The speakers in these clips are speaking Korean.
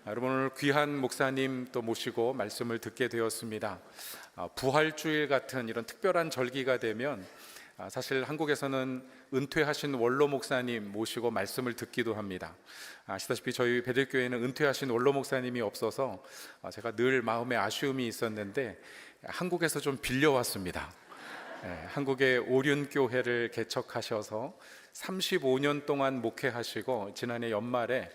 여러분, 오늘 귀한 목사님 또 모시고 말씀을 듣게 되었습니다. 부활주일 같은 이런 특별한 절기가 되면 사실 한국에서는 은퇴하신 원로 목사님 모시고 말씀을 듣기도 합니다. 아시다시피 저희 베들교회는 은퇴하신 원로 목사님이 없어서 제가 늘 마음에 아쉬움이 있었는데 한국에서 좀 빌려왔습니다. 한국의 오륜교회를 개척하셔서 35년 동안 목회하시고 지난해 연말에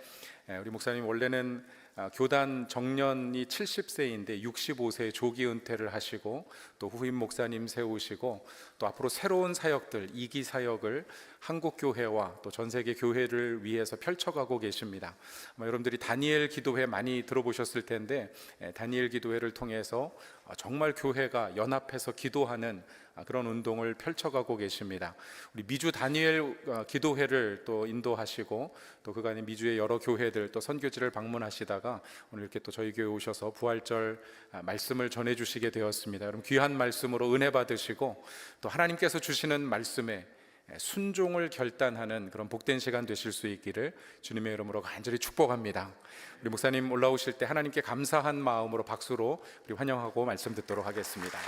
우리 목사님 원래는 교단 정년이 70세인데 65세에 조기 은퇴를 하시고 또 후임 목사님 세우시고 또 앞으로 새로운 사역들, 이기 사역을 한국 교회와 또 전 세계 교회를 위해서 펼쳐가고 계십니다. 여러분들이 다니엘 기도회 많이 들어보셨을 텐데 다니엘 기도회를 통해서 정말 교회가 연합해서 기도하는 그런 운동을 펼쳐가고 계십니다. 우리 미주 다니엘 기도회를 또 인도하시고 또 그간에 미주의 여러 교회들 또 선교지를 방문하시다가 오늘 이렇게 또 저희 교회 오셔서 부활절 말씀을 전해주시게 되었습니다. 여러분, 귀한 말씀으로 은혜 받으시고 또 하나님께서 주시는 말씀에 순종을 결단하는 그런 복된 시간 되실 수 있기를 주님의 이름으로 간절히 축복합니다. 우리 목사님 올라오실 때 하나님께 감사한 마음으로 박수로 우리 환영하고 말씀 듣도록 하겠습니다.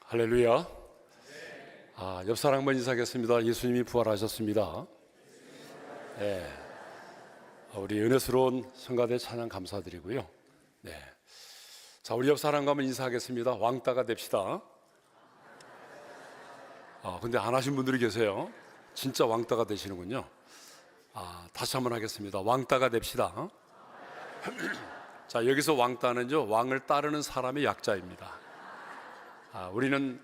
할렐루야. 옆 사람 한번 인사하겠습니다. 예수님이 부활하셨습니다. 네. 우리 은혜스러운 성가대 찬양 감사드리고요. 네. 자, 우리 옆 사람과 한번 인사하겠습니다. 왕따가 됩시다. 근데 안 하신 분들이 계세요. 진짜 왕따가 되시는군요. 다시 한번 하겠습니다. 왕따가 됩시다. 자, 여기서 왕따는요, 왕을 따르는 사람의 약자입니다. 우리는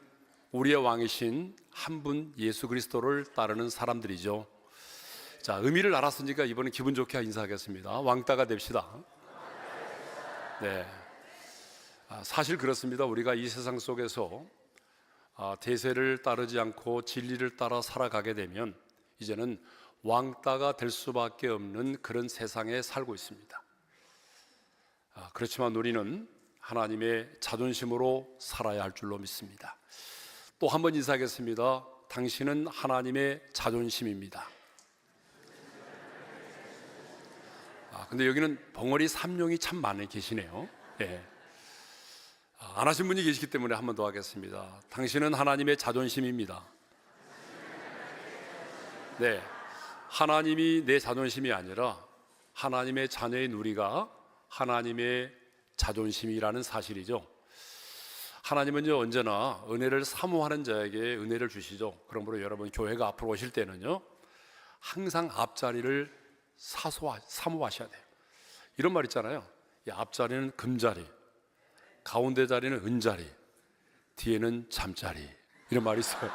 우리의 왕이신 한 분 예수 그리스도를 따르는 사람들이죠. 자, 의미를 알았으니까 이번엔 기분 좋게 인사하겠습니다. 왕따가 됩시다. 네. 사실 그렇습니다. 우리가 이 세상 속에서 대세를 따르지 않고 진리를 따라 살아가게 되면 이제는 왕따가 될 수밖에 없는 그런 세상에 살고 있습니다. 그렇지만 우리는 하나님의 자존심으로 살아야 할 줄로 믿습니다. 또 한 번 인사하겠습니다. 당신은 하나님의 자존심입니다. 근데 여기는 벙어리 삼룡이 참 많이 계시네요. 네. 안 하신 분이 계시기 때문에 한 번 더 하겠습니다. 당신은 하나님의 자존심입니다. 네, 하나님이 내 자존심이 아니라 하나님의 자녀인 우리가 하나님의 자존심이라는 사실이죠. 하나님은요, 언제나 은혜를 사모하는 자에게 은혜를 주시죠. 그러므로 여러분, 교회가 앞으로 오실 때는요, 항상 앞자리를 사모하셔야 돼요. 이런 말 있잖아요. 이 앞자리는 금자리, 가운데 자리는 은자리, 뒤에는 잠자리, 이런 말이 있어요.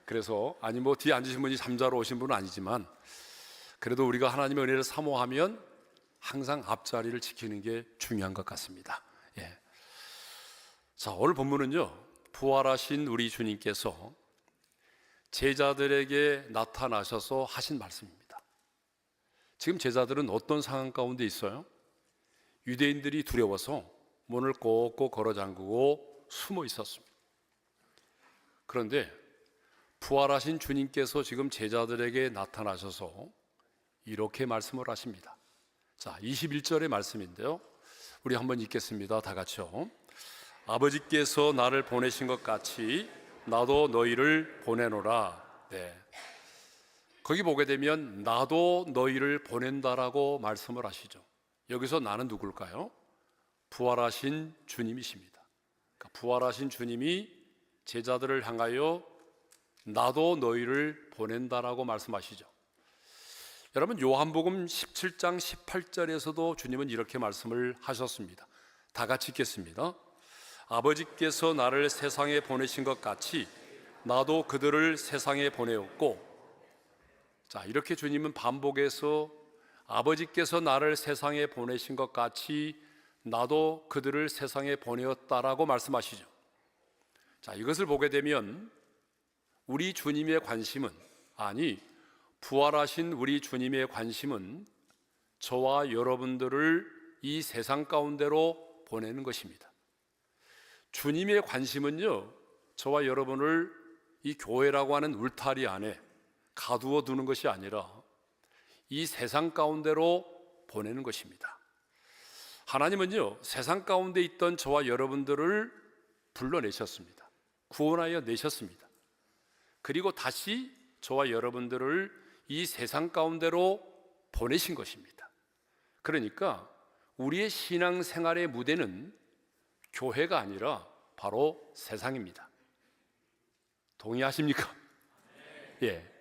그래서 뒤에 앉으신 분이 잠자러 오신 분은 아니지만 그래도 우리가 하나님의 은혜를 사모하면 항상 앞자리를 지키는 게 중요한 것 같습니다. 예. 자, 오늘 본문은요, 부활하신 우리 주님께서 제자들에게 나타나셔서 하신 말씀입니다. 지금 제자들은 어떤 상황 가운데 있어요? 유대인들이 두려워서 문을 꼭꼭 걸어 잠그고 숨어 있었습니다. 그런데 부활하신 주님께서 지금 제자들에게 나타나셔서 이렇게 말씀을 하십니다. 자, 21절의 말씀인데요, 우리 한번 읽겠습니다. 다 같이요. 아버지께서 나를 보내신 것 같이 나도 너희를 보내노라. 네. 거기 보게 되면 나도 너희를 보낸다라고 말씀을 하시죠. 여기서 나는 누굴까요? 부활하신 주님이십니다. 그러니까 부활하신 주님이 제자들을 향하여 나도 너희를 보낸다라고 말씀하시죠. 여러분, 요한복음 17장 18절에서도 주님은 이렇게 말씀을 하셨습니다. 다 같이 읽겠습니다. 아버지께서 나를 세상에 보내신 것 같이 나도 그들을 세상에 보내었고. 자, 이렇게 주님은 반복해서 아버지께서 나를 세상에 보내신 것 같이 나도 그들을 세상에 보내었다라고 말씀하시죠. 자, 이것을 보게 되면 우리 주님의 관심은, 부활하신 우리 주님의 관심은 저와 여러분들을 이 세상 가운데로 보내는 것입니다. 주님의 관심은요, 저와 여러분을 이 교회라고 하는 울타리 안에 가두어 두는 것이 아니라 이 세상 가운데로 보내는 것입니다. 하나님은요, 세상 가운데 있던 저와 여러분들을 불러내셨습니다. 구원하여 내셨습니다. 그리고 다시 저와 여러분들을 이 세상 가운데로 보내신 것입니다. 그러니까 우리의 신앙생활의 무대는 교회가 아니라 바로 세상입니다. 동의하십니까? 예.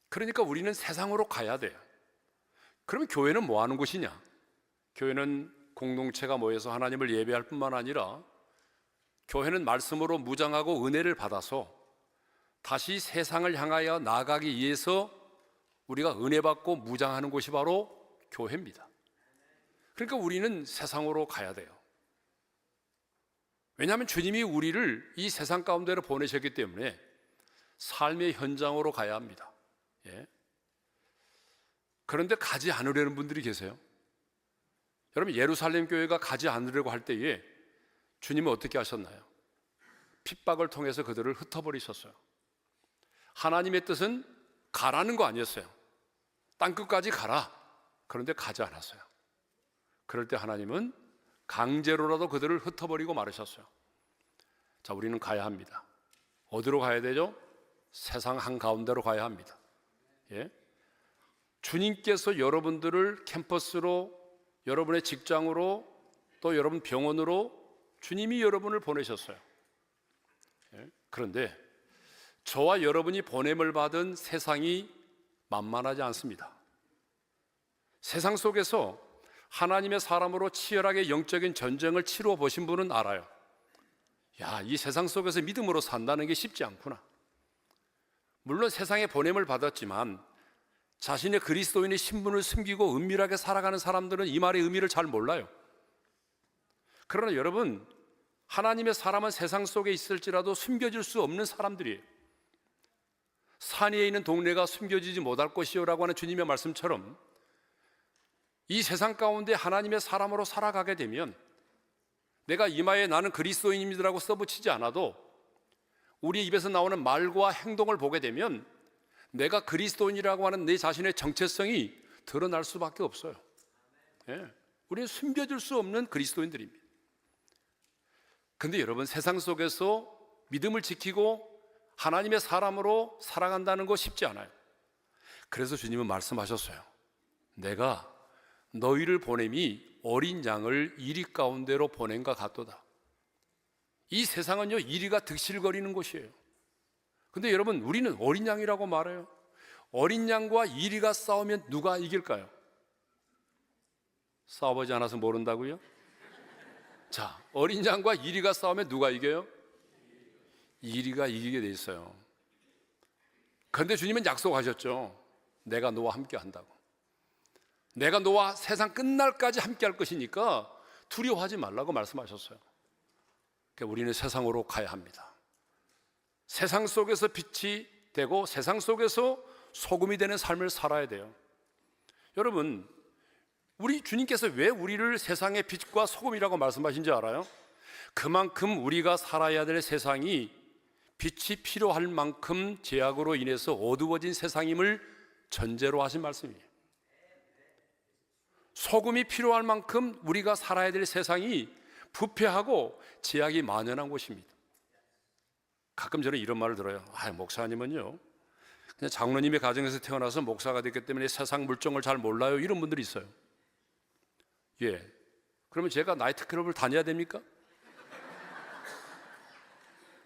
그러니까 우리는 세상으로 가야 돼요. 그러면 교회는 뭐 하는 곳이냐? 교회는 공동체가 모여서 하나님을 예배할 뿐만 아니라 교회는 말씀으로 무장하고 은혜를 받아서 다시 세상을 향하여 나아가기 위해서 우리가 은혜 받고 무장하는 곳이 바로 교회입니다. 그러니까 우리는 세상으로 가야 돼요. 왜냐하면 주님이 우리를 이 세상 가운데로 보내셨기 때문에 삶의 현장으로 가야 합니다. 예. 그런데 가지 않으려는 분들이 계세요. 여러분, 예루살렘 교회가 가지 않으려고 할 때에 주님은 어떻게 하셨나요? 핍박을 통해서 그들을 흩어버리셨어요. 하나님의 뜻은 가라는 거 아니었어요. 땅끝까지 가라. 그런데 가지 않았어요. 그럴 때 하나님은 강제로라도 그들을 흩어버리고 말으셨어요. 자, 우리는 가야 합니다. 어디로 가야 되죠? 세상 한가운데로 가야 합니다. 예? 주님께서 여러분들을 캠퍼스로, 여러분의 직장으로, 또 여러분 병원으로 주님이 여러분을 보내셨어요. 예? 그런데 저와 여러분이 보냄을 받은 세상이 만만하지 않습니다. 세상 속에서 하나님의 사람으로 치열하게 영적인 전쟁을 치루어 보신 분은 알아요. 야, 이 세상 속에서 믿음으로 산다는 게 쉽지 않구나. 물론 세상에 보냄을 받았지만 자신의 그리스도인의 신분을 숨기고 은밀하게 살아가는 사람들은 이 말의 의미를 잘 몰라요. 그러나 여러분, 하나님의 사람은 세상 속에 있을지라도 숨겨질 수 없는 사람들이에요. 산 위에 있는 동네가 숨겨지지 못할 것이요라고 하는 주님의 말씀처럼 이 세상 가운데 하나님의 사람으로 살아가게 되면 내가 이마에 나는 그리스도인입니다라고 써붙이지 않아도 우리 입에서 나오는 말과 행동을 보게 되면 내가 그리스도인이라고 하는 내 자신의 정체성이 드러날 수밖에 없어요. 예, 우리는 숨겨질 수 없는 그리스도인들입니다. 그런데 여러분, 세상 속에서 믿음을 지키고 하나님의 사람으로 살아간다는 거 쉽지 않아요. 그래서 주님은 말씀하셨어요. 내가 너희를 보냄이 어린 양을 이리 가운데로 보낸과 같도다. 이 세상은요, 이리가 득실거리는 곳이에요. 근데 여러분, 우리는 어린 양이라고 말해요. 어린 양과 이리가 싸우면 누가 이길까요? 싸워보지 않아서 모른다고요? 자, 어린 양과 이리가 싸우면 누가 이겨요? 이리가 이기게 돼 있어요. 그런데 주님은 약속하셨죠. 내가 너와 함께 한다고. 내가 너와 세상 끝날까지 함께 할 것이니까 두려워하지 말라고 말씀하셨어요. 그러니까 우리는 세상으로 가야 합니다. 세상 속에서 빛이 되고 세상 속에서 소금이 되는 삶을 살아야 돼요. 여러분, 우리 주님께서 왜 우리를 세상의 빛과 소금이라고 말씀하신지 알아요? 그만큼 우리가 살아야 될 세상이 빛이 필요할 만큼 죄악으로 인해서 어두워진 세상임을 전제로 하신 말씀이에요. 소금이 필요할 만큼 우리가 살아야 될 세상이 부패하고 죄악이 만연한 곳입니다. 가끔 저는 이런 말을 들어요. 목사님은요, 그냥 장로님의 가정에서 태어나서 목사가 됐기 때문에 세상 물정을 잘 몰라요. 이런 분들이 있어요. 예, 그러면 제가 나이트클럽을 다녀야 됩니까?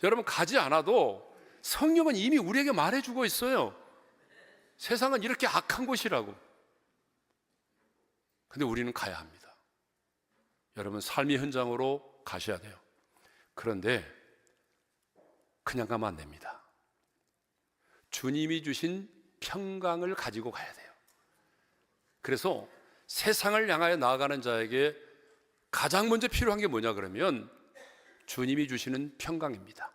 여러분, 가지 않아도 성령은 이미 우리에게 말해주고 있어요. 세상은 이렇게 악한 곳이라고. 근데 우리는 가야 합니다. 여러분, 삶의 현장으로 가셔야 돼요. 그런데 그냥 가면 안 됩니다. 주님이 주신 평강을 가지고 가야 돼요. 그래서 세상을 향하여 나아가는 자에게 가장 먼저 필요한 게 뭐냐 그러면 주님이 주시는 평강입니다.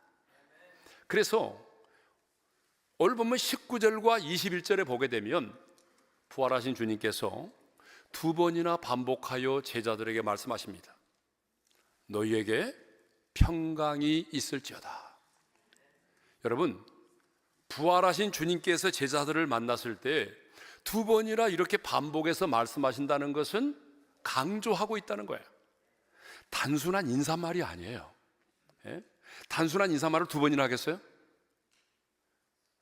그래서 오늘 보면 19절과 21절에 보게 되면 부활하신 주님께서 두 번이나 반복하여 제자들에게 말씀하십니다. 너희에게 평강이 있을지어다. 여러분, 부활하신 주님께서 제자들을 만났을 때 두 번이나 이렇게 반복해서 말씀하신다는 것은 강조하고 있다는 거예요. 단순한 인사말이 아니에요. 예? 단순한 인사말을 두 번이나 하겠어요?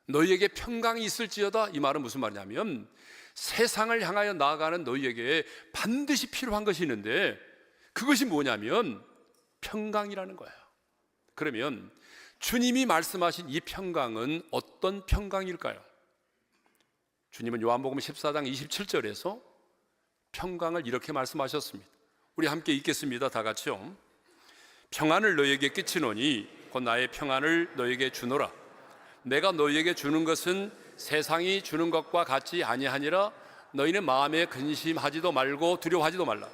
너희에게 평강이 있을지어다, 이 말은 무슨 말이냐면 세상을 향하여 나아가는 너희에게 반드시 필요한 것이 있는데 그것이 뭐냐면 평강이라는 거예요. 그러면 주님이 말씀하신 이 평강은 어떤 평강일까요? 주님은 요한복음 14장 27절에서 평강을 이렇게 말씀하셨습니다. 우리 함께 읽겠습니다. 다 같이요. 평안을 너희에게 끼치노니 곧 나의 평안을 너희에게 주노라. 내가 너희에게 주는 것은 세상이 주는 것과 같지 아니하니라. 너희는 마음에 근심하지도 말고 두려워하지도 말라.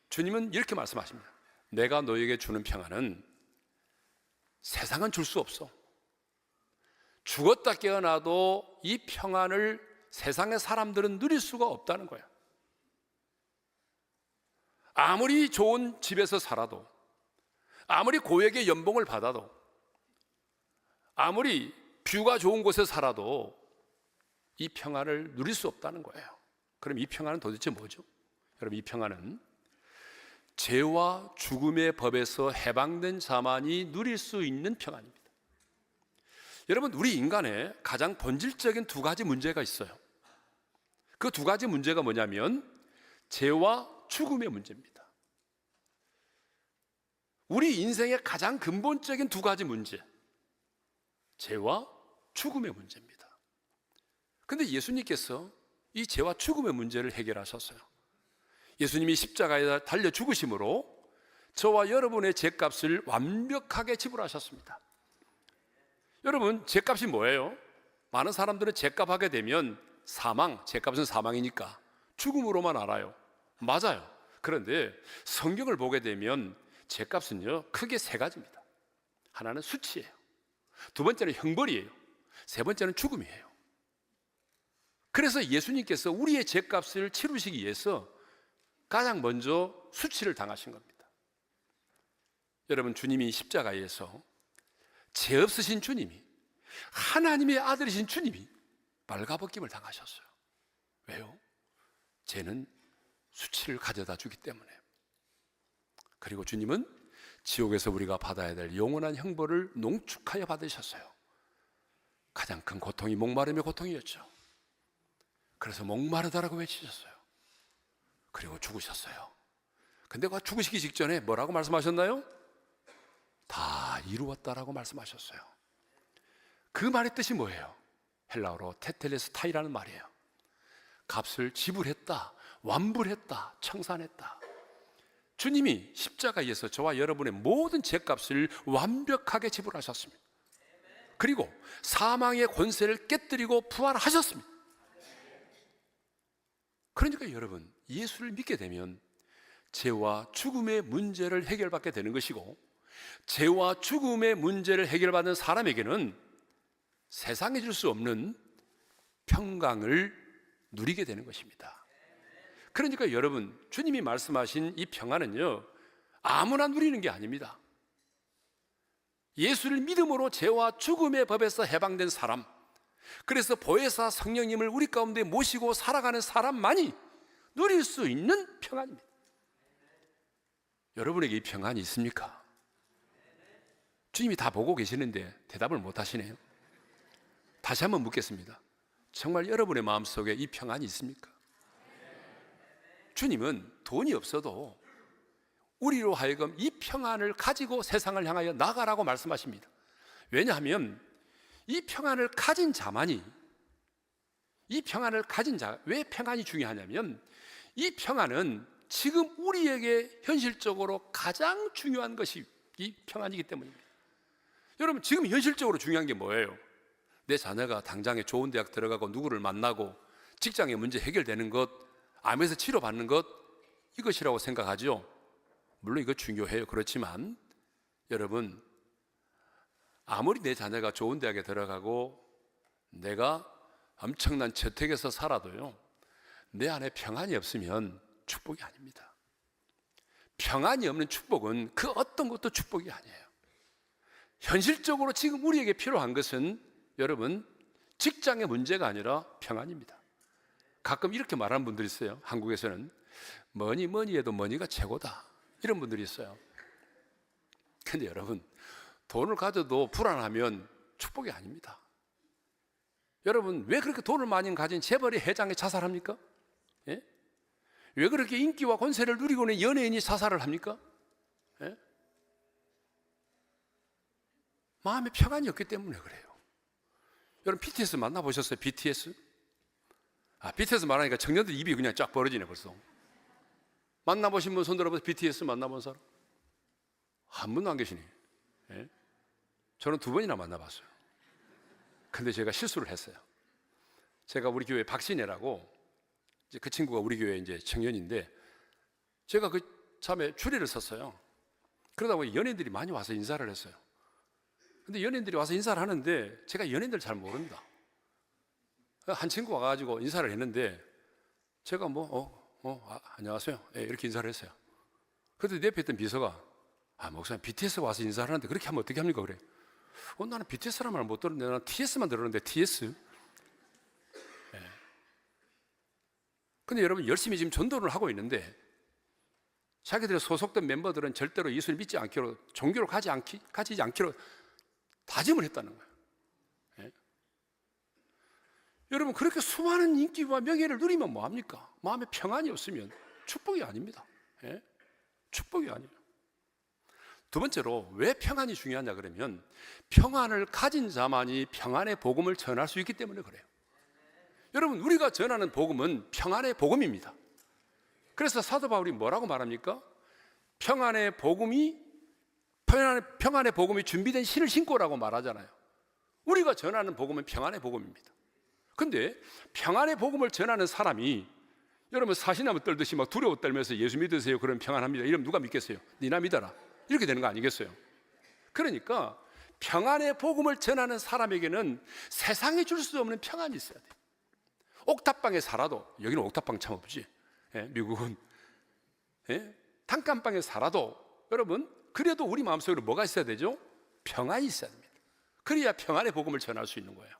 주님은 이렇게 말씀하십니다. 내가 너희에게 주는 평안은 세상은 줄 수 없어. 죽었다 깨어나도 이 평안을 세상의 사람들은 누릴 수가 없다는 거야. 아무리 좋은 집에서 살아도, 아무리 고액의 연봉을 받아도, 아무리 뷰가 좋은 곳에 살아도 이 평안을 누릴 수 없다는 거예요. 그럼 이 평안은 도대체 뭐죠? 여러분, 이 평안은 죄와 죽음의 법에서 해방된 자만이 누릴 수 있는 평안입니다. 여러분, 우리 인간의 가장 본질적인 두 가지 문제가 있어요. 그 두 가지 문제가 뭐냐면 죄와 죽음의 문제입니다. 우리 인생의 가장 근본적인 두 가지 문제, 죄와 죽음의 문제입니다. 그런데 예수님께서 이 죄와 죽음의 문제를 해결하셨어요. 예수님이 십자가에 달려 죽으심으로 저와 여러분의 죄값을 완벽하게 지불하셨습니다. 여러분, 죄값이 뭐예요? 많은 사람들은 죄값 하게 되면 사망, 죄값은 사망이니까 죽음으로만 알아요. 맞아요. 그런데 성경을 보게 되면 죄값은요, 크게 세 가지입니다. 하나는 수치예요. 두 번째는 형벌이에요. 세 번째는 죽음이에요. 그래서 예수님께서 우리의 죄값을 치르시기 위해서 가장 먼저 수치를 당하신 겁니다. 여러분, 주님이 십자가에서 죄 없으신 주님이, 하나님의 아들이신 주님이 발가벗김을 당하셨어요. 왜요? 죄는 수치를 가져다 주기 때문에. 그리고 주님은 지옥에서 우리가 받아야 될 영원한 형벌을 농축하여 받으셨어요. 가장 큰 고통이 목마름의 고통이었죠. 그래서 목마르다라고 외치셨어요. 그리고 죽으셨어요. 근데 그 죽으시기 직전에 뭐라고 말씀하셨나요? 다 이루었다라고 말씀하셨어요. 그 말의 뜻이 뭐예요? 헬라어로 테텔레스타이라는 말이에요. 값을 지불했다, 완불했다, 청산했다. 주님이 십자가에서 저와 여러분의 모든 죄값을 완벽하게 지불하셨습니다. 그리고 사망의 권세를 깨뜨리고 부활하셨습니다. 그러니까 여러분, 예수를 믿게 되면 죄와 죽음의 문제를 해결받게 되는 것이고, 죄와 죽음의 문제를 해결받는 사람에게는 세상에 줄 수 없는 평강을 누리게 되는 것입니다. 그러니까 여러분, 주님이 말씀하신 이 평안은요, 아무나 누리는 게 아닙니다. 예수를 믿음으로 죄와 죽음의 법에서 해방된 사람, 그래서 보혜사 성령님을 우리 가운데 모시고 살아가는 사람만이 누릴 수 있는 평안입니다. 여러분에게 이 평안이 있습니까? 주님이 다 보고 계시는데 대답을 못 하시네요. 다시 한번 묻겠습니다. 정말 여러분의 마음속에 이 평안이 있습니까? 주님은 돈이 없어도 우리로 하여금 이 평안을 가지고 세상을 향하여 나가라고 말씀하십니다. 왜냐하면 이 평안을 가진 자만이, 이 평안을 가진 자, 왜 평안이 중요하냐면 이 평안은 지금 우리에게 현실적으로 가장 중요한 것이 이 평안이기 때문입니다. 여러분, 지금 현실적으로 중요한 게 뭐예요? 내 자녀가 당장에 좋은 대학 들어가고 누구를 만나고 직장의 문제 해결되는 것, 암에서 치료받는 것, 이것이라고 생각하죠. 물론 이거 중요해요. 그렇지만 여러분, 아무리 내 자녀가 좋은 대학에 들어가고 내가 엄청난 저택에서 살아도요, 내 안에 평안이 없으면 축복이 아닙니다. 평안이 없는 축복은 그 어떤 것도 축복이 아니에요. 현실적으로 지금 우리에게 필요한 것은 여러분 직장의 문제가 아니라 평안입니다. 가끔 이렇게 말하는 분들이 있어요. 한국에서는 뭐니 뭐니 해도 머니가 최고다, 이런 분들이 있어요. 근데 여러분, 돈을 가져도 불안하면 축복이 아닙니다. 여러분, 왜 그렇게 돈을 많이 가진 재벌이 회장이 자살합니까? 예? 왜 그렇게 인기와 권세를 누리고 있는 연예인이 자살을 합니까? 예? 마음에 평안이 없기 때문에 그래요. 여러분, BTS 만나보셨어요? BTS? BTS 말하니까 청년들 입이 그냥 쫙 벌어지네 벌써. 만나보신 분 손 들어보세요. BTS 만나본 사람? 한 분도 안 계시네. 예? 저는 2번이나 만나봤어요. 근데 제가 실수를 했어요. 제가 우리 교회 박신혜라고, 이제 그 친구가 우리 교회 이제 청년인데, 제가 그 참에 줄이를 섰어요. 그러다 보니 연예인들이 많이 와서 인사를 했어요. 근데 연예인들이 와서 인사를 하는데 제가 연예인들 잘 모릅니다. 한 친구가 와가지고 인사를 했는데 제가 안녕하세요, 예, 이렇게 인사를 했어요. 그때 내 옆에 있던 비서가 목사님 BTS 와서 인사를 하는데 그렇게 하면 어떻게 합니까? 그래. 나는 BTS라는 말을 못 들었는데 나는 TS만 들었는데 TS. 예. 근데 여러분, 열심히 지금 전도를 하고 있는데 자기들의 소속된 멤버들은 절대로 예수를 믿지 않기로, 종교를 가지지 않기로 다짐을 했다는 거예요. 예? 여러분, 그렇게 수많은 인기와 명예를 누리면 뭐합니까? 마음에 평안이 없으면 축복이 아닙니다. 예? 축복이 아니에요. 두 번째로 왜 평안이 중요하냐 그러면, 평안을 가진 자만이 평안의 복음을 전할 수 있기 때문에 그래요. 여러분, 우리가 전하는 복음은 평안의 복음입니다. 그래서 사도 바울이 뭐라고 말합니까? 평안의 복음이 준비된 신을 신고라고 말하잖아요. 우리가 전하는 복음은 평안의 복음입니다. 근데 평안의 복음을 전하는 사람이 여러분 사시나무 떨듯이 막 두려워 떨면서 예수 믿으세요, 그러면 평안합니다, 이러면 누가 믿겠어요? 니나 믿어라, 이렇게 되는 거 아니겠어요? 그러니까 평안의 복음을 전하는 사람에게는 세상에 줄 수 없는 평안이 있어야 돼요. 옥탑방에 살아도, 여기는 옥탑방 참 없지, 예, 미국은, 예? 단칸방에 살아도 여러분, 그래도 우리 마음속에 뭐가 있어야 되죠? 평안이 있어야 됩니다. 그래야 평안의 복음을 전할 수 있는 거예요.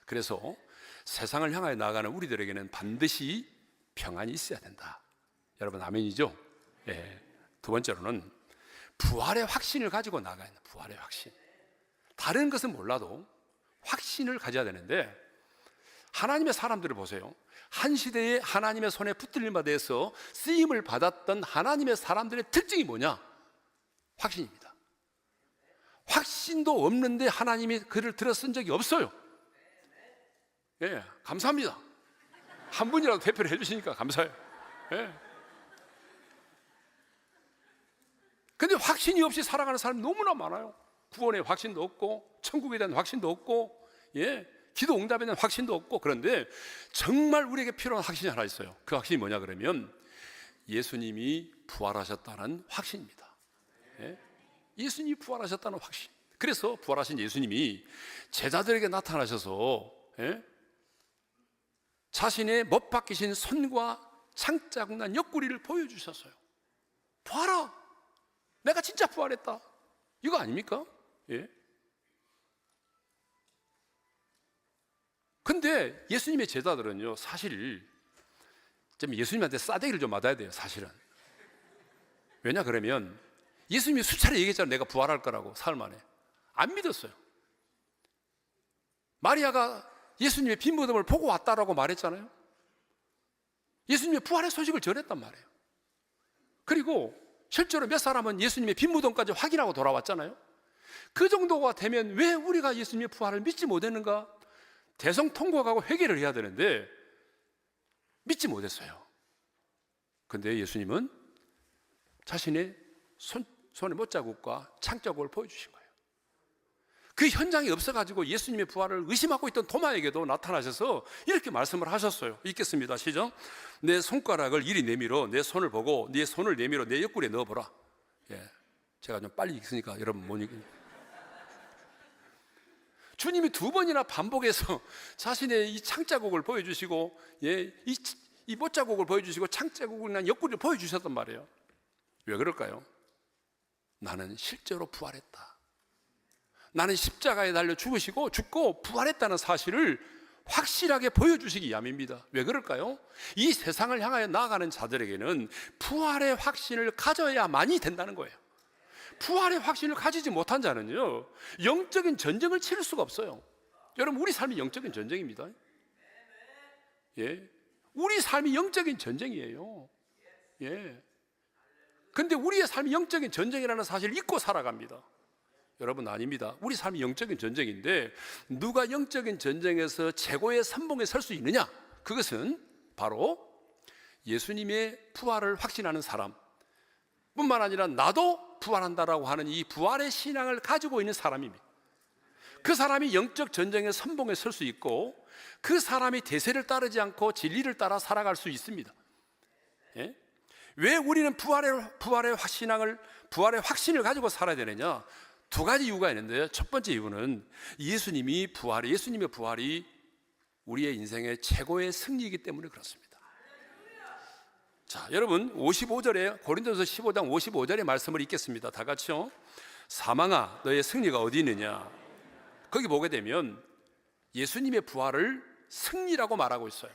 그래서 세상을 향하여 나아가는 우리들에게는 반드시 평안이 있어야 된다. 여러분, 아멘이죠? 예. 두 번째로는 부활의 확신을 가지고 나가야 된다. 부활의 확신. 다른 것은 몰라도 확신을 가져야 되는데, 하나님의 사람들을 보세요. 한 시대에 하나님의 손에 붙들림 받아서 쓰임을 받았던 하나님의 사람들의 특징이 뭐냐? 확신입니다. 확신도 없는데 하나님이 그를 들어 쓴 적이 없어요. 예, 감사합니다. 한 분이라도 대표를 해주시니까 감사해요. 예. 근데 확신이 없이 살아가는 사람이 너무나 많아요. 구원의 확신도 없고, 천국에 대한 확신도 없고, 예, 기도 응답에 대한 확신도 없고. 그런데 정말 우리에게 필요한 확신이 하나 있어요. 그 확신이 뭐냐 그러면 예수님이 부활하셨다는 확신입니다. 예? 예수님이 부활하셨다는 확신. 그래서 부활하신 예수님이 제자들에게 나타나셔서, 예? 자신의 못 박히신 손과 창자국 난 옆구리를 보여주셨어요. 봐라, 내가 진짜 부활했다, 이거 아닙니까? 예? 근데 예수님의 제자들은요, 사실 좀 예수님한테 싸대기를 좀 맞아야 돼요, 사실은. 왜냐 그러면 예수님이 수차례 얘기했잖아요, 내가 부활할 거라고. 사흘 만에. 안 믿었어요. 마리아가 예수님의 빈 무덤을 보고 왔다라고 말했잖아요. 예수님의 부활의 소식을 전했단 말이에요. 그리고 실제로 몇 사람은 예수님의 빈 무덤까지 확인하고 돌아왔잖아요. 그 정도가 되면 왜 우리가 예수님의 부활을 믿지 못했는가? 대성통곡하고 회개를 해야 되는데 믿지 못했어요. 근데 예수님은 자신의 손의 못자국과 창자국을 보여주신 거예요. 그 현장이 없어가지고 예수님의 부활을 의심하고 있던 도마에게도 나타나셔서 이렇게 말씀을 하셨어요. 읽겠습니다. 시작. 내 손가락을 이리 내밀어 내 손을 보고 네 손을 내밀어 내 옆구리에 넣어보라. 예, 제가 좀 빨리 읽으니까 여러분 못 읽. 주님이 2번이나 반복해서 자신의 이 창자국을 보여주시고, 예, 이 못자국을 보여주시고 창자국을 난 옆구리를 보여주셨단 말이에요. 왜 그럴까요? 나는 실제로 부활했다. 나는 십자가에 달려 죽고 부활했다는 사실을 확실하게 보여주시기 위함입니다. 왜 그럴까요? 이 세상을 향하여 나아가는 자들에게는 부활의 확신을 가져야만이 된다는 거예요. 부활의 확신을 가지지 못한 자는요, 영적인 전쟁을 치를 수가 없어요. 여러분, 우리 삶이 영적인 전쟁입니다. 예, 우리 삶이 영적인 전쟁이에요. 예. 근데 우리의 삶이 영적인 전쟁이라는 사실을 잊고 살아갑니다. 여러분, 아닙니다. 우리 삶이 영적인 전쟁인데 누가 영적인 전쟁에서 최고의 선봉에 설 수 있느냐? 그것은 바로 예수님의 부활을 확신하는 사람 뿐만 아니라 나도 부활한다라고 하는 이 부활의 신앙을 가지고 있는 사람입니다. 그 사람이 영적 전쟁의 선봉에 설 수 있고 그 사람이 대세를 따르지 않고 진리를 따라 살아갈 수 있습니다. 예? 왜 우리는 부활의 확신을 가지고 살아야 되느냐? 두 가지 이유가 있는데요. 첫 번째 이유는 예수님의 부활이 우리의 인생의 최고의 승리이기 때문에 그렇습니다. 자, 여러분, 55절에 고린도서 15장 55절의 말씀을 읽겠습니다. 다 같이요. 사망아, 너의 승리가 어디 있느냐? 거기 보게 되면 예수님의 부활을 승리라고 말하고 있어요.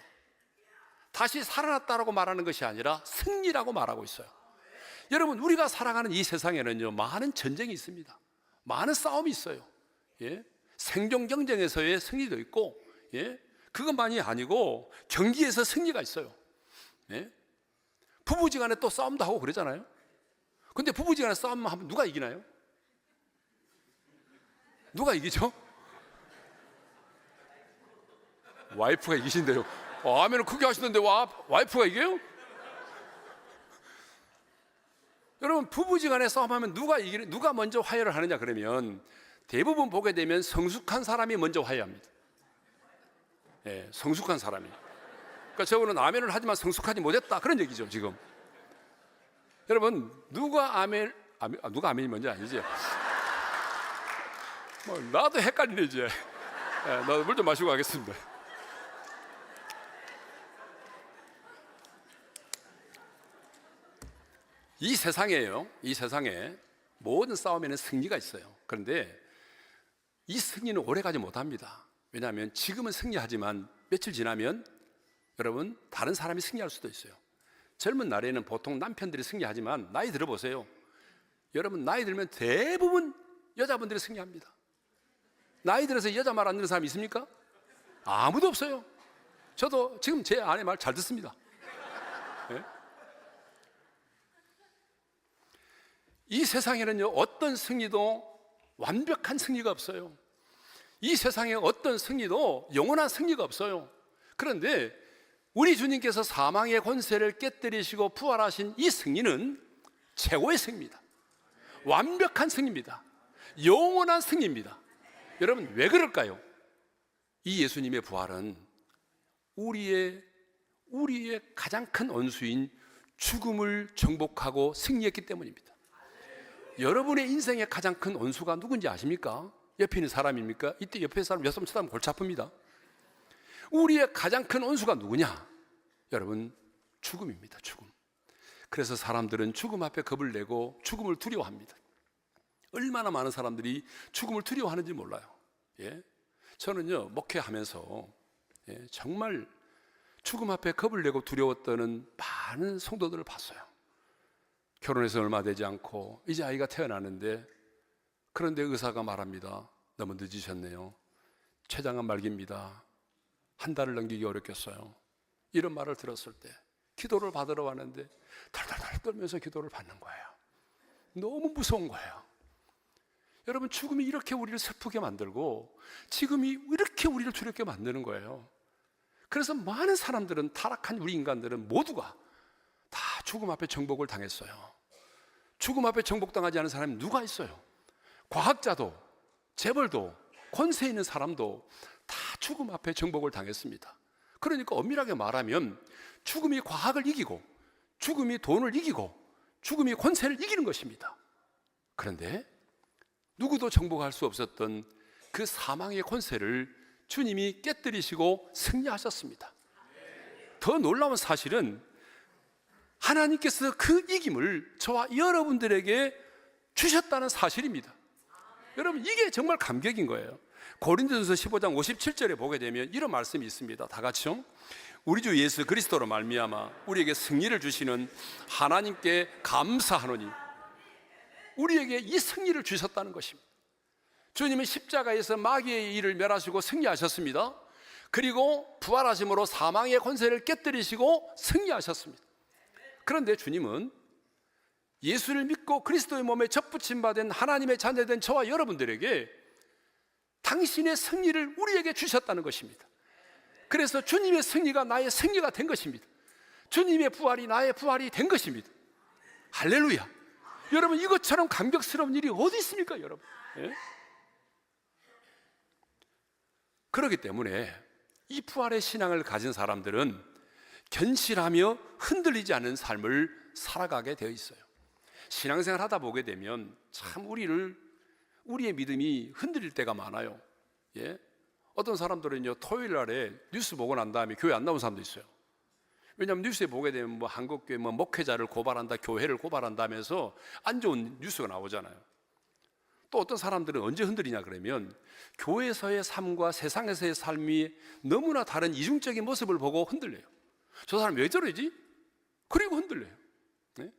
다시 살아났다라고 말하는 것이 아니라 승리라고 말하고 있어요. 여러분, 우리가 살아가는 이 세상에는요, 많은 전쟁이 있습니다. 많은 싸움이 있어요. 예? 생존 경쟁에서의 승리도 있고, 예? 그것만이 아니고 경기에서 승리가 있어요. 예? 부부지간에 또 싸움도 하고 그러잖아요. 근데 부부지간에 싸움만 하면 누가 이기나요? 누가 이기죠? 와이프가 이기신대요. 아멘을 크게 하시는데 와이프가 이겨요? 여러분, 부부지간에 싸움하면 누가 먼저 화해를 하느냐 그러면 대부분 보게 되면 성숙한 사람이 먼저 화해합니다. 예, 성숙한 사람이. 그러니까 저거는 아멘을 하지만 성숙하지 못했다 그런 얘기죠 지금. 여러분, 누가 아멘이 먼저 아니죠? 나도 헷갈리네 이제. 예, 나도 물 좀 마시고 가겠습니다. 이 세상에 모든 싸움에는 승리가 있어요. 그런데 이 승리는 오래가지 못합니다. 왜냐하면 지금은 승리하지만 며칠 지나면 여러분, 다른 사람이 승리할 수도 있어요. 젊은 날에는 보통 남편들이 승리하지만 나이 들어보세요. 여러분, 나이 들면 대부분 여자분들이 승리합니다. 나이 들어서 여자 말 안 듣는 사람이 있습니까? 아무도 없어요. 저도 지금 제 아내 말 잘 듣습니다. 네? 이 세상에는요, 어떤 승리도 완벽한 승리가 없어요. 이 세상에 어떤 승리도 영원한 승리가 없어요. 그런데 우리 주님께서 사망의 권세를 깨뜨리시고 부활하신 이 승리는 최고의 승리입니다. 완벽한 승리입니다. 영원한 승리입니다. 여러분, 왜 그럴까요? 이 예수님의 부활은 우리의 가장 큰 원수인 죽음을 정복하고 승리했기 때문입니다. 여러분의 인생의 가장 큰 원수가 누군지 아십니까? 옆에 있는 사람입니까? 이때 옆에 사람 여섯 번 쳐다보면 골치 아픕니다. 우리의 가장 큰 원수가 누구냐? 여러분, 죽음입니다. 죽음. 그래서 사람들은 죽음 앞에 겁을 내고 죽음을 두려워합니다. 얼마나 많은 사람들이 죽음을 두려워하는지 몰라요. 예? 저는요, 목회하면서 정말 죽음 앞에 겁을 내고 두려웠던 많은 성도들을 봤어요. 결혼해서 얼마 되지 않고 이제 아이가 태어나는데, 그런데 의사가 말합니다. 너무 늦으셨네요. 췌장암 말기입니다. 한 달을 넘기기 어렵겠어요. 이런 말을 들었을 때 기도를 받으러 왔는데 덜덜덜 떨면서 기도를 받는 거예요. 너무 무서운 거예요. 여러분, 죽음이 이렇게 우리를 슬프게 만들고 지금이 이렇게 우리를 두렵게 만드는 거예요. 그래서 많은 사람들은, 타락한 우리 인간들은 모두가 다 죽음 앞에 정복을 당했어요. 죽음 앞에 정복당하지 않은 사람이 누가 있어요? 과학자도, 재벌도, 권세 있는 사람도 다 죽음 앞에 정복을 당했습니다. 그러니까 엄밀하게 말하면 죽음이 과학을 이기고 죽음이 돈을 이기고 죽음이 권세를 이기는 것입니다. 그런데 누구도 정복할 수 없었던 그 사망의 권세를 주님이 깨뜨리시고 승리하셨습니다. 더 놀라운 사실은 하나님께서 그 이김을 저와 여러분들에게 주셨다는 사실입니다. 여러분, 이게 정말 감격인 거예요. 고린도전서 15장 57절에 보게 되면 이런 말씀이 있습니다. 다 같이요. 우리 주 예수 그리스도로 말미암아 우리에게 승리를 주시는 하나님께 감사하노니. 우리에게 이 승리를 주셨다는 것입니다. 주님은 십자가에서 마귀의 일을 멸하시고 승리하셨습니다. 그리고 부활하심으로 사망의 권세를 깨뜨리시고 승리하셨습니다. 그런데 주님은 예수를 믿고 그리스도의 몸에 접붙임 받은 하나님의 자녀된 저와 여러분들에게 당신의 승리를 우리에게 주셨다는 것입니다. 그래서 주님의 승리가 나의 승리가 된 것입니다. 주님의 부활이 나의 부활이 된 것입니다. 할렐루야. 여러분, 이것처럼 감격스러운 일이 어디 있습니까, 여러분? 예? 그렇기 때문에 이 부활의 신앙을 가진 사람들은 견실하며 흔들리지 않는 삶을 살아가게 되어 있어요. 신앙생활 하다 보게 되면 참 우리의 믿음이 흔들릴 때가 많아요. 예? 어떤 사람들은요, 토요일 날에 뉴스 보고 난 다음에 교회 안 나온 사람도 있어요. 왜냐하면 뉴스에 보게 되면 뭐 한국교회 뭐 목회자를 고발한다, 교회를 고발한다 하면서 안 좋은 뉴스가 나오잖아요. 또 어떤 사람들은 언제 흔들리냐 그러면 교회에서의 삶과 세상에서의 삶이 너무나 다른 이중적인 모습을 보고 흔들려요. 저 사람 왜 저러지? 그리고 흔들려요. 네?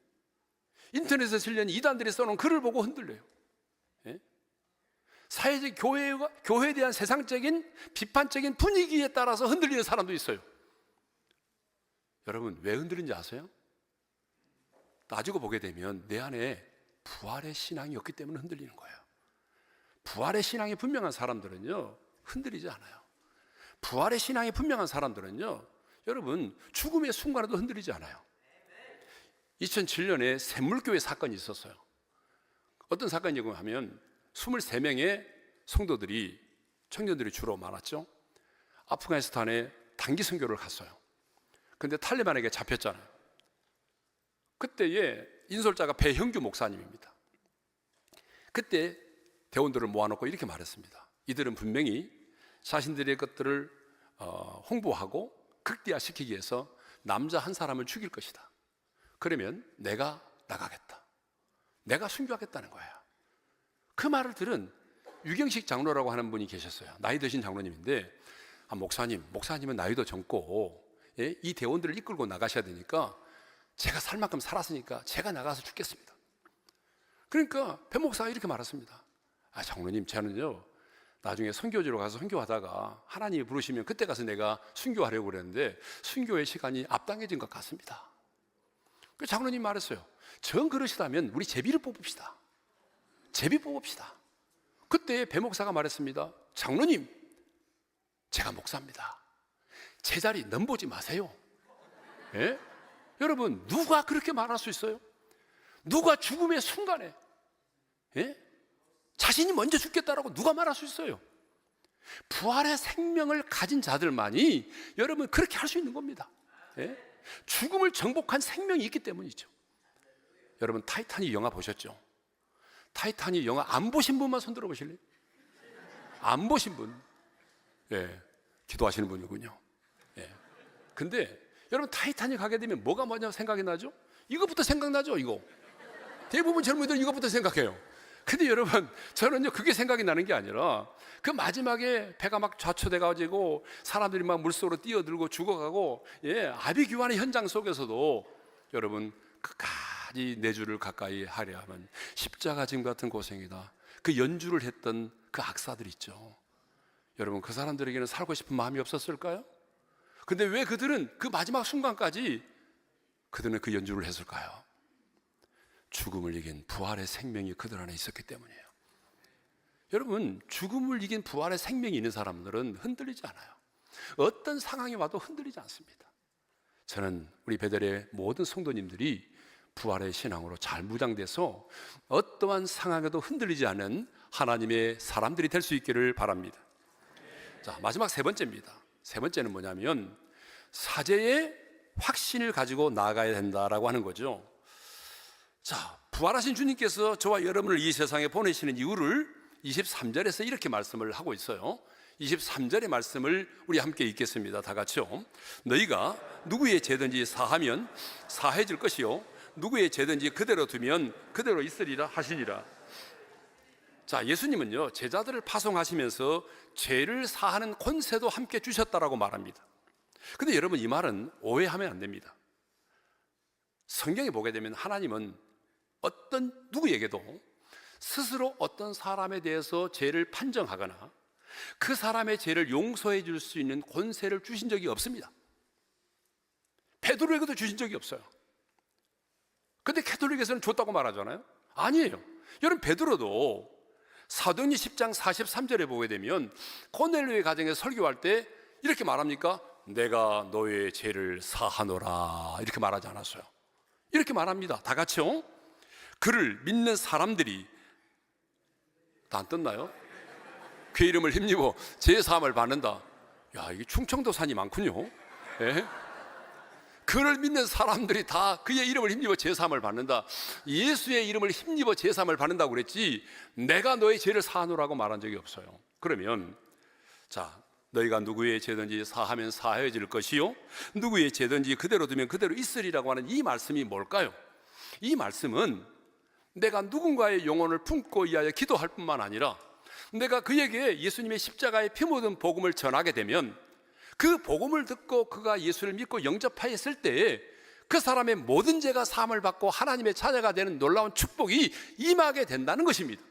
인터넷에 실린 이단들이 써놓은 글을 보고 흔들려요. 네? 사회적 교회에 대한 세상적인 비판적인 분위기에 따라서 흔들리는 사람도 있어요. 여러분, 왜 흔들리는지 아세요? 따지고 보게 되면 내 안에 부활의 신앙이 없기 때문에 흔들리는 거예요. 부활의 신앙이 분명한 사람들은요, 흔들리지 않아요. 부활의 신앙이 분명한 사람들은요, 여러분, 죽음의 순간에도 흔들리지 않아요. 2007년에 샘물교회 사건이 있었어요. 어떤 사건이냐고 하면 23명의 성도들이, 청년들이 주로 많았죠. 아프가니스탄에 단기 선교를 갔어요. 근데 탈레반에게 잡혔잖아요. 그때의 인솔자가 배형규 목사님입니다. 그때 대원들을 모아놓고 이렇게 말했습니다. 이들은 분명히 자신들의 것들을 홍보하고 극대화시키기 위해서 남자 한 사람을 죽일 것이다. 그러면 내가 나가겠다. 내가 순교하겠다는 거야. 그 말을 들은 유경식 장로라고 하는 분이 계셨어요. 나이 드신 장로님인데, 목사님은 나이도 젊고 이 대원들을 이끌고 나가셔야 되니까 제가 살 만큼 살았으니까 제가 나가서 죽겠습니다. 그러니까 배 목사가 이렇게 말했습니다. 장로님, 저는요 나중에 선교지로 가서 선교하다가 하나님이 부르시면 그때 가서 내가 순교하려고 그랬는데 순교의 시간이 앞당겨진 것 같습니다. 그 장로님 말했어요. 정 그러시다면 우리 제비를 뽑읍시다. 제비 뽑읍시다. 그때 배 목사가 말했습니다. 장로님, 제가 목사입니다. 제 자리 넘보지 마세요. 예? 여러분, 누가 그렇게 말할 수 있어요? 누가 죽음의 순간에 자신이 먼저 죽겠다라고 누가 말할 수 있어요? 부활의 생명을 가진 자들만이 여러분 그렇게 할 수 있는 겁니다. 죽음을 정복한 생명이 있기 때문이죠. 여러분, 타이타닉 영화 보셨죠? 타이타닉 영화 안 보신 분만 손 들어 보실래요? 안 보신 분? 기도하시는 분이군요. 근데 여러분, 타이타닉 하게 되면 뭐가 먼저 생각이 나죠? 이것부터 생각나죠, 이거. 대부분 젊은이들은 이것부터 생각해요. 근데 여러분, 저는요, 그게 생각이 나는 게 아니라 그 마지막에 배가 막 좌초돼가지고 사람들이 막 물속으로 뛰어들고 죽어가고, 아비규환의 현장 속에서도 여러분, 끝까지 내 주를 가까이 하려 하면 십자가 짐 같은 고생이다. 그 연주를 했던 그 악사들 있죠. 여러분, 그 사람들에게는 살고 싶은 마음이 없었을까요? 근데 왜 그들은 그 마지막 순간까지 그들은 그 연주를 했을까요? 죽음을 이긴 부활의 생명이 그들 안에 있었기 때문이에요. 여러분, 죽음을 이긴 부활의 생명이 있는 사람들은 흔들리지 않아요. 어떤 상황이 와도 흔들리지 않습니다. 저는 우리 베델의 모든 성도님들이 부활의 신앙으로 잘 무장돼서 어떠한 상황에도 흔들리지 않는 하나님의 사람들이 될 수 있기를 바랍니다. 자, 마지막 세 번째입니다. 세 번째는 뭐냐면 사제의 확신을 가지고 나아가야 된다라고 하는 거죠. 자, 부활하신 주님께서 저와 여러분을 이 세상에 보내시는 이유를 23절에서 이렇게 말씀을 하고 있어요. 23절의 말씀을 우리 함께 읽겠습니다. 다 같이요. 너희가 누구의 죄든지 사하면 사해질 것이요 누구의 죄든지 그대로 두면 그대로 있으리라 하시니라. 자, 예수님은요, 제자들을 파송하시면서 죄를 사하는 권세도 함께 주셨다라고 말합니다. 근데 여러분, 이 말은 오해하면 안 됩니다. 성경에 보게 되면 하나님은 어떤 누구에게도 스스로 어떤 사람에 대해서 죄를 판정하거나 그 사람의 죄를 용서해 줄 수 있는 권세를 주신 적이 없습니다. 베드로에게도 주신 적이 없어요. 근데 캐톨릭에서는 줬다고 말하잖아요. 아니에요. 여러분, 베드로도 사도행전 10장 43절에 보게 되면 고넬료의 가정에 설교할 때 이렇게 말합니까? 내가 너의 죄를 사하노라, 이렇게 말하지 않았어요. 이렇게 말합니다. 다 같이요. 그를 믿는 사람들이 다 안 떴나요? 그 이름을 힘입어 죄 사함을 받는다. 야, 이게 충청도 산이 많군요. 예? 그를 믿는 사람들이 다 그의 이름을 힘입어 죄 사함을 받는다. 예수의 이름을 힘입어 죄 사함을 받는다고 그랬지, 내가 너의 죄를 사하노라고 말한 적이 없어요. 그러면 자, 너희가 누구의 죄든지 사하면 사해질 것이요, 누구의 죄든지 그대로 두면 그대로 있으리라고 하는 이 말씀이 뭘까요? 이 말씀은 내가 누군가의 영혼을 품고 위하여 기도할 뿐만 아니라 내가 그에게 예수님의 십자가에 피 묻은 복음을 전하게 되면 그 복음을 듣고 그가 예수를 믿고 영접하였을 때에 그 사람의 모든 죄가 사함을 받고 하나님의 자녀가 되는 놀라운 축복이 임하게 된다는 것입니다.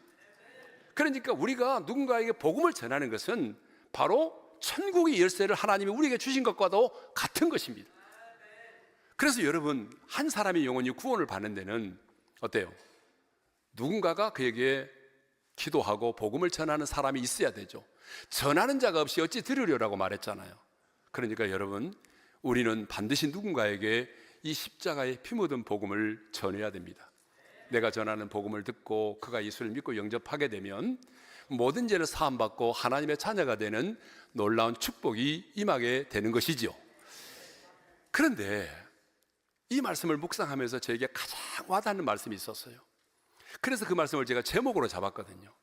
그러니까 우리가 누군가에게 복음을 전하는 것은 바로 천국의 열쇠를 하나님이 우리에게 주신 것과도 같은 것입니다. 그래서 여러분, 한 사람의 영혼이 구원을 받는 데는 어때요? 누군가가 그에게 기도하고 복음을 전하는 사람이 있어야 되죠. 전하는 자가 없이 어찌 들으려라고 말했잖아요. 그러니까 여러분, 우리는 반드시 누군가에게 이 십자가의 피 묻은 복음을 전해야 됩니다. 내가 전하는 복음을 듣고 그가 예수를 믿고 영접하게 되면 모든 죄를 사함받고 하나님의 자녀가 되는 놀라운 축복이 임하게 되는 것이죠. 그런데 이 말씀을 묵상하면서 저에게 가장 와닿는 말씀이 있었어요. 그래서 그 말씀을 제가 제목으로 잡았거든요.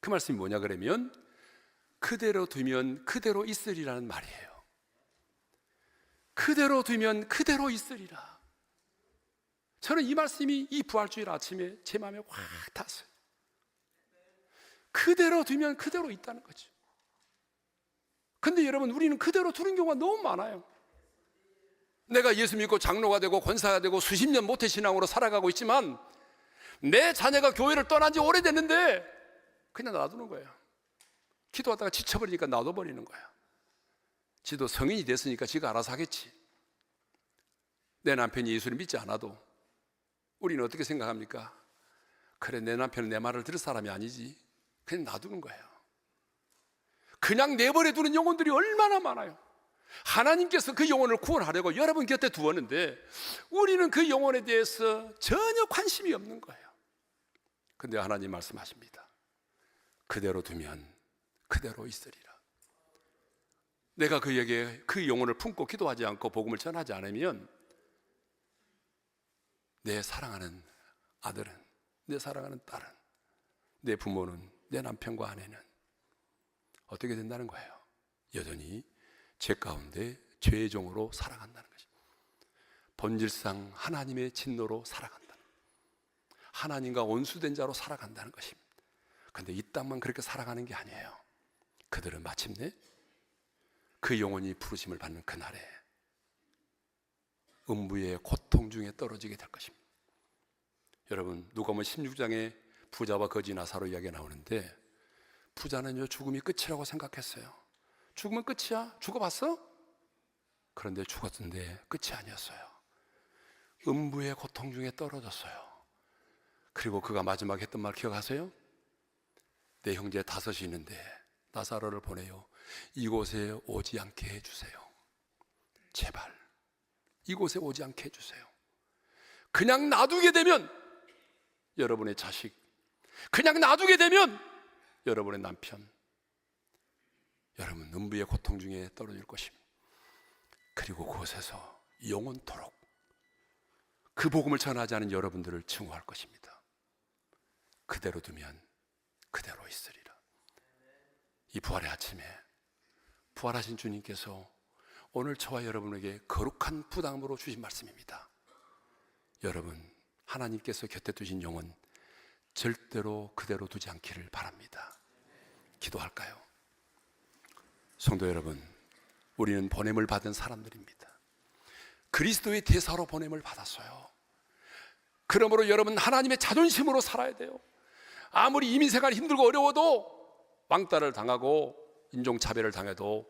그 말씀이 뭐냐 그러면 그대로 두면 그대로 있으리라는 말이에요. 그대로 두면 그대로 있으리라. 저는 이 말씀이 이 부활주일 아침에 제 마음에 확 닿았어요. 그대로 두면 그대로 있다는 거죠. 근데 여러분, 우리는 그대로 두는 경우가 너무 많아요. 내가 예수 믿고 장로가 되고 권사가 되고 수십 년 모태신앙으로 살아가고 있지만 내 자녀가 교회를 떠난 지 오래됐는데 그냥 놔두는 거예요. 기도하다가 지쳐버리니까 놔둬버리는 거야. 지도 성인이 됐으니까 지가 알아서 하겠지. 내 남편이 예수를 믿지 않아도 우리는 어떻게 생각합니까? 그래, 내 남편은 내 말을 들을 사람이 아니지. 그냥 놔두는 거예요. 그냥 내버려 두는 영혼들이 얼마나 많아요. 하나님께서 그 영혼을 구원하려고 여러분 곁에 두었는데 우리는 그 영혼에 대해서 전혀 관심이 없는 거예요. 근데 하나님 말씀하십니다. 그대로 두면 그대로 있으리라. 내가 그에게 그 영혼을 품고 기도하지 않고 복음을 전하지 않으면 내 사랑하는 아들은, 내 사랑하는 딸은, 내 부모는, 내 남편과 아내는 어떻게 된다는 거예요? 여전히 죄 가운데 죄의 종으로 살아간다는 것입니다. 본질상 하나님의 진노로 살아간다. 하나님과 원수된 자로 살아간다는 것입니다. 그런데 이 땅만 그렇게 살아가는 게 아니에요. 그들은 마침내 그 영혼이 부르심을 받는 그날에 음부의 고통 중에 떨어지게 될 것입니다. 여러분, 누가복음 16장에 부자와 거지 나사로 이야기가 나오는데 부자는요, 죽음이 끝이라고 생각했어요. 죽으면 끝이야? 죽어봤어? 그런데 죽었는데 끝이 아니었어요. 음부의 고통 중에 떨어졌어요. 그리고 그가 마지막에 했던 말 기억하세요? 내 형제 5이 있는데 나사로를 보내요. 이곳에 오지 않게 해주세요. 제발 이곳에 오지 않게 해주세요. 그냥 놔두게 되면 여러분의 자식, 그냥 놔두게 되면 여러분의 남편, 여러분 음부의 고통 중에 떨어질 것입니다. 그리고 그곳에서 영원토록 그 복음을 전하지 않은 여러분들을 증오할 것입니다. 그대로 두면 그대로 있으리라. 이 부활의 아침에 부활하신 주님께서 오늘 저와 여러분에게 거룩한 부담으로 주신 말씀입니다. 여러분, 하나님께서 곁에 두신 영혼 절대로 그대로 두지 않기를 바랍니다. 기도할까요? 성도 여러분, 우리는 보냄을 받은 사람들입니다. 그리스도의 대사로 보냄을 받았어요. 그러므로 여러분, 하나님의 자존심으로 살아야 돼요. 아무리 이민생활이 힘들고 어려워도, 왕따를 당하고 인종차별을 당해도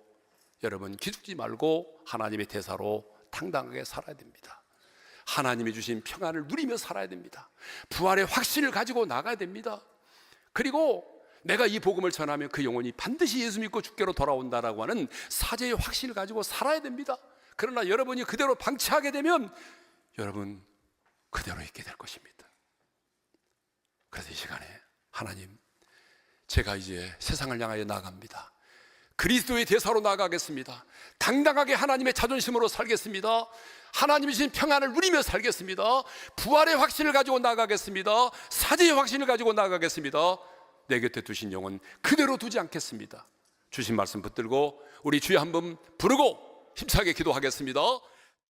여러분 기죽지 말고 하나님의 대사로 당당하게 살아야 됩니다. 하나님이 주신 평안을 누리며 살아야 됩니다. 부활의 확신을 가지고 나가야 됩니다. 그리고 내가 이 복음을 전하면 그 영혼이 반드시 예수 믿고 주께로 돌아온다라고 하는 사제의 확신을 가지고 살아야 됩니다. 그러나 여러분이 그대로 방치하게 되면 여러분 그대로 있게 될 것입니다. 그래서 이 시간에 하나님, 제가 이제 세상을 향하여 나아갑니다. 그리스도의 대사로 나아가겠습니다. 당당하게 하나님의 자존심으로 살겠습니다. 하나님이 주신 평안을 누리며 살겠습니다. 부활의 확신을 가지고 나아가겠습니다. 사제의 확신을 가지고 나아가겠습니다. 내 곁에 두신 영혼 그대로 두지 않겠습니다. 주신 말씀 붙들고 우리 주여 한번 부르고 힘차게 기도하겠습니다.